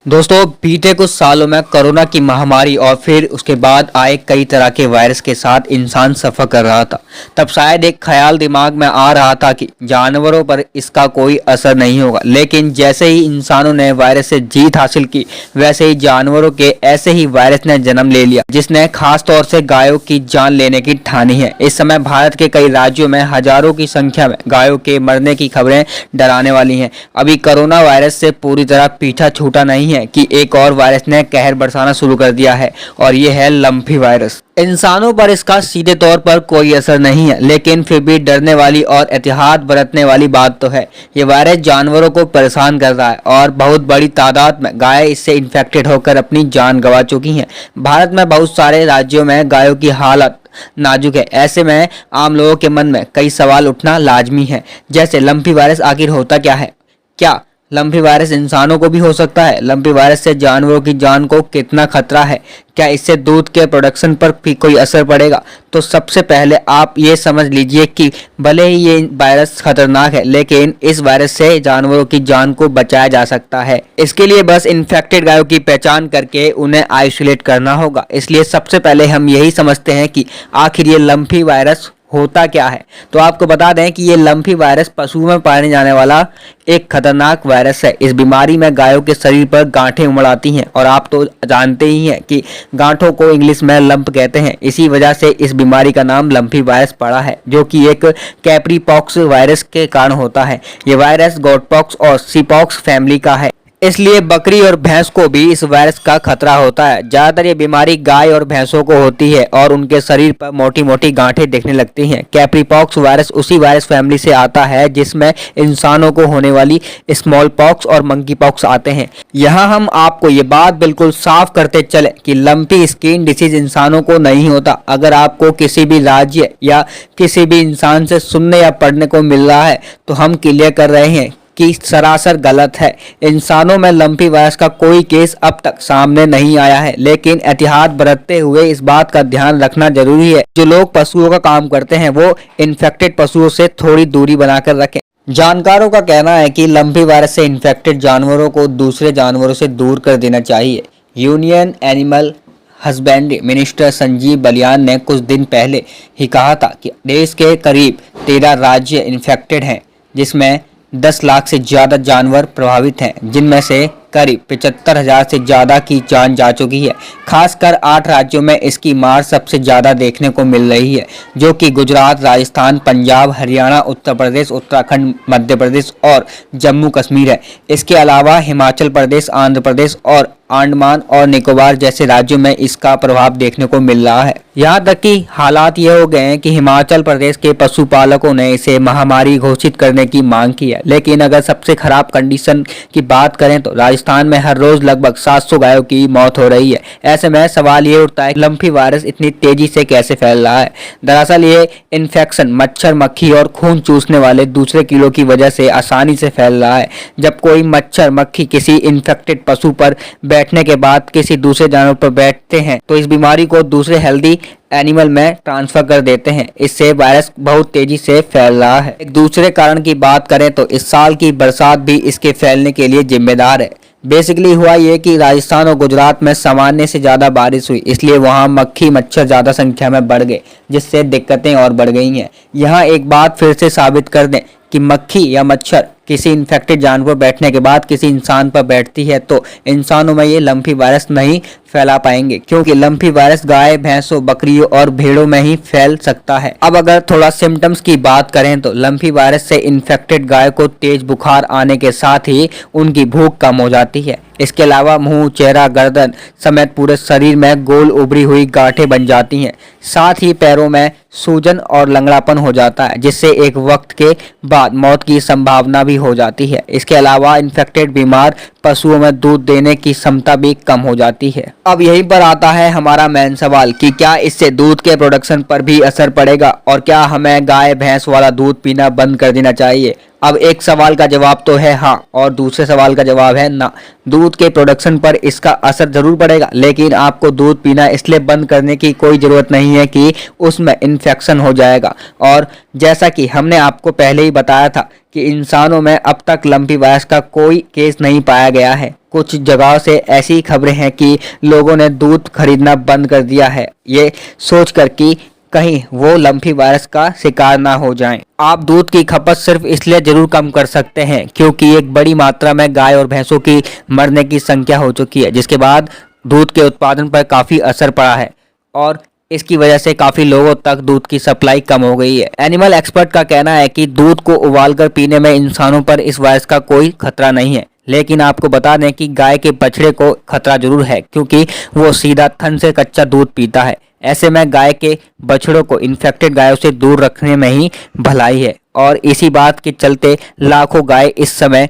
दोस्तों बीते कुछ सालों में कोरोना की महामारी और फिर उसके बाद आए कई तरह के वायरस के साथ इंसान सफ़र कर रहा था। तब शायद एक ख्याल दिमाग में आ रहा था कि जानवरों पर इसका कोई असर नहीं होगा, लेकिन जैसे ही इंसानों ने वायरस से जीत हासिल की वैसे ही जानवरों के ऐसे ही वायरस ने जन्म ले लिया, जिसने खास तौर से गायों की जान लेने की ठानी है। इस समय भारत के कई राज्यों में हजारों की संख्या में गायों के मरने की खबरें डराने वाली हैं। अभी कोरोना वायरस से पूरी तरह पीछा छूटा नहीं है कि एक और वायरस ने कहर बरसाना शुरू कर दिया है और ये है लंपी वायरस। इंसानों पर इसका सीधे तौर पर कोई असर नहीं है, लेकिन फिर भी डरने वाली और एहतियात बरतने वाली बात तो है। ये वायरस जानवरों को परेशान कर रहा है और बहुत बड़ी तादाद में गायें इससे इन्फेक्टेड होकर अपनी जान गंवा चुकी हैं। भारत में बहुत सारे राज्यों में गायों की हालत नाजुक है। ऐसे में आम लोगों के मन में कई सवाल उठना लाजमी है, जैसे लंपी वायरस आखिर होता क्या है? क्या लंपी वायरस इंसानों को भी हो सकता है? लंपी वायरस से जानवरों की जान को कितना खतरा है? क्या इससे दूध के प्रोडक्शन पर भी कोई असर पड़ेगा? तो सबसे पहले आप ये समझ लीजिए कि भले ही ये वायरस खतरनाक है, लेकिन इस वायरस से जानवरों की जान को बचाया जा सकता है। इसके लिए बस इन्फेक्टेड गायों की पहचान करके उन्हें आइसोलेट करना होगा। इसलिए सबसे पहले हम यही समझते हैं कि आखिर ये लंपी वायरस होता क्या है। तो आपको बता दें कि ये लंपी वायरस पशुओं में पाने जाने वाला एक खतरनाक वायरस है। इस बीमारी में गायों के शरीर पर गांठें उमड़ आती हैं और आप तो जानते ही हैं कि गांठों को इंग्लिश में लंप कहते हैं। इसी वजह से इस बीमारी का नाम लंपी वायरस पड़ा है, जो कि एक कैप्री पॉक्स वायरस के कारण होता है। ये वायरस गॉट पॉक्स और सीपॉक्स फैमिली का है, इसलिए बकरी और भैंस को भी इस वायरस का खतरा होता है। ज्यादातर ये बीमारी गाय और भैंसों को होती है और उनके शरीर पर मोटी मोटी गांठें दिखने लगती हैं। कैप्रीपॉक्स वायरस उसी वायरस फैमिली से आता है जिसमें इंसानों को होने वाली स्मॉल पॉक्स और मंकी पॉक्स आते हैं। यहाँ हम आपको ये बात बिल्कुल साफ करते चले कि लंपी स्किन डिसीज इंसानों को नहीं होता। अगर आपको किसी भी राज्य या किसी भी इंसान से सुनने या पढ़ने को मिल रहा है तो हम क्लियर कर रहे हैं कि सरासर गलत है। इंसानों में लंपी वायरस का कोई केस अब तक सामने नहीं आया है, लेकिन एहतियात बरतते हुए इस बात का ध्यान रखना जरूरी है। जो लोग पशुओं का काम करते हैं वो इन्फेक्टेड पशुओं से थोड़ी दूरी बनाकर रखें। जानकारों का कहना है कि लंपी वायरस से इन्फेक्टेड जानवरों को दूसरे जानवरों से दूर कर देना चाहिए। Union animal husbandry minister Sanjeev Balyan ने कुछ दिन पहले ही कहा था कि देश के करीब 13 राज्य इन्फेक्टेड हैं, जिसमें 10 लाख से ज़्यादा जानवर प्रभावित हैं, जिनमें से करीब 75,000 से ज़्यादा की जान जा चुकी है। खासकर 8 राज्यों में इसकी मार सबसे ज़्यादा देखने को मिल रही है, जो कि गुजरात, राजस्थान, पंजाब, हरियाणा, उत्तर प्रदेश, उत्तराखंड, मध्य प्रदेश और जम्मू कश्मीर है। इसके अलावा हिमाचल प्रदेश, आंध्र प्रदेश और अंडमान और निकोबार जैसे राज्यों में इसका प्रभाव देखने को मिल रहा है। यहाँ तक कि हालात ये हो गए हैं कि हिमाचल प्रदेश के पशुपालकों ने इसे महामारी घोषित करने की मांग की है। लेकिन अगर सबसे खराब कंडीशन की बात करें तो राजस्थान में हर रोज लगभग 700 गायों की मौत हो रही है। ऐसे में सवाल ये उठता है कि लंपी वायरस इतनी तेजी से कैसे फैल रहा है। दरअसल ये इन्फेक्शन मच्छर, मक्खी और खून चूसने वाले दूसरे कीड़ों की वजह से आसानी से फैल रहा है। जब कोई मच्छर मक्खी किसी इन्फेक्टेड पशु पर बैठने के बाद किसी दूसरे जानवर पर बैठते हैं तो इस बीमारी को दूसरे हेल्दी एनिमल में ट्रांसफर कर देते हैं। इससे वायरस बहुत तेजी से फैल रहा है। एक दूसरे कारण की बात करें तो इस साल की बरसात भी इसके फैलने के लिए जिम्मेदार है। बेसिकली हुआ ये कि राजस्थान और गुजरात में सामान्य से ज़्यादा बारिश हुई, इसलिए वहाँ मक्खी मच्छर ज़्यादा संख्या में बढ़ गए, जिससे दिक्कतें और बढ़ गई हैं। यहाँ एक बात फिर से साबित कर दें कि मक्खी या मच्छर किसी इन्फेक्टेड जानवर पर बैठने के बाद किसी इंसान पर बैठती है तो इंसानों में ये लंपी वायरस नहीं फैला पाएंगे, क्योंकि लंपी वायरस गाय, भैंसों, बकरियों और भेड़ों में ही फैल सकता है। अब अगर थोड़ा सिम्टम्स की बात करें तो लंपी वायरस से इन्फेक्टेड गाय को तेज बुखार आने के साथ ही उनकी भूख कम हो जाती है। इसके अलावा मुंह, चेहरा, गर्दन समेत पूरे शरीर में गोल उभरी हुई गांठें बन जाती हैं। साथ ही पैरों में सूजन और लंगड़ापन हो जाता है, जिससे एक वक्त के बाद मौत की संभावना भी हो जाती है। इसके अलावा इन्फेक्टेड बीमार पशुओं में दूध देने की क्षमता भी कम हो जाती है। अब यहीं पर आता है हमारा मेन सवाल कि क्या इससे दूध के प्रोडक्शन पर भी असर पड़ेगा और क्या हमें गाय भैंस वाला दूध पीना बंद कर देना चाहिए? अब एक सवाल का जवाब तो है हाँ और दूसरे सवाल का जवाब है ना। दूध के प्रोडक्शन पर इसका असर जरूर पड़ेगा, लेकिन आपको दूध पीना इसलिए बंद करने की कोई ज़रूरत नहीं है कि उसमें इन्फेक्शन हो जाएगा। और जैसा कि हमने आपको पहले ही बताया था कि इंसानों में अब तक लंपी वायरस का कोई केस नहीं पाया गया है। कुछ जगह से ऐसी खबरें हैं कि लोगों ने दूध खरीदना बंद कर दिया है, ये सोचकर कि कहीं वो लंपी वायरस का शिकार ना हो जाएं। आप दूध की खपत सिर्फ इसलिए जरूर कम कर सकते हैं क्योंकि एक बड़ी मात्रा में गाय और भैंसों की मरने की संख्या हो चुकी है, जिसके बाद दूध के उत्पादन पर काफ़ी असर पड़ा है और इसकी वजह से काफ़ी लोगों तक दूध की सप्लाई कम हो गई है। एनिमल एक्सपर्ट का कहना है कि दूध को उबालकर पीने में इंसानों पर इस वायरस का कोई खतरा नहीं है, लेकिन आपको बता दें कि गाय के बछड़े को खतरा जरूर है क्योंकि वो सीधा थन से कच्चा दूध पीता है। ऐसे में गाय के बछड़ों को इन्फेक्टेड गायों से दूर रखने में ही भलाई है और इसी बात के चलते लाखों गाय इस समय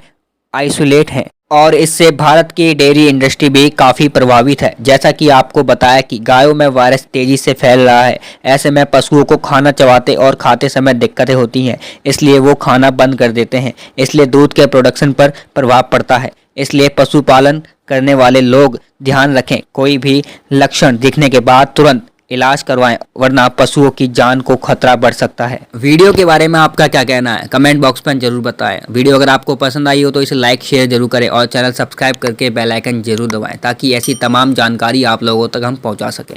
आइसोलेट हैं और इससे भारत की डेयरी इंडस्ट्री भी काफ़ी प्रभावित है। जैसा कि आपको बताया कि गायों में वायरस तेज़ी से फैल रहा है, ऐसे में पशुओं को खाना चबाते और खाते समय दिक्कतें होती हैं, इसलिए वो खाना बंद कर देते हैं, इसलिए दूध के प्रोडक्शन पर प्रभाव पड़ता है। इसलिए पशुपालन करने वाले लोग ध्यान रखें, कोई भी लक्षण दिखने के बाद तुरंत इलाज करवाएं, वरना पशुओं की जान को खतरा बढ़ सकता है। वीडियो के बारे में आपका क्या कहना है कमेंट बॉक्स में जरूर बताएं। वीडियो अगर आपको पसंद आई हो तो इसे लाइक शेयर जरूर करें और चैनल सब्सक्राइब करके बेल आइकन जरूर दबाएं ताकि ऐसी तमाम जानकारी आप लोगों तक हम पहुंचा सकें।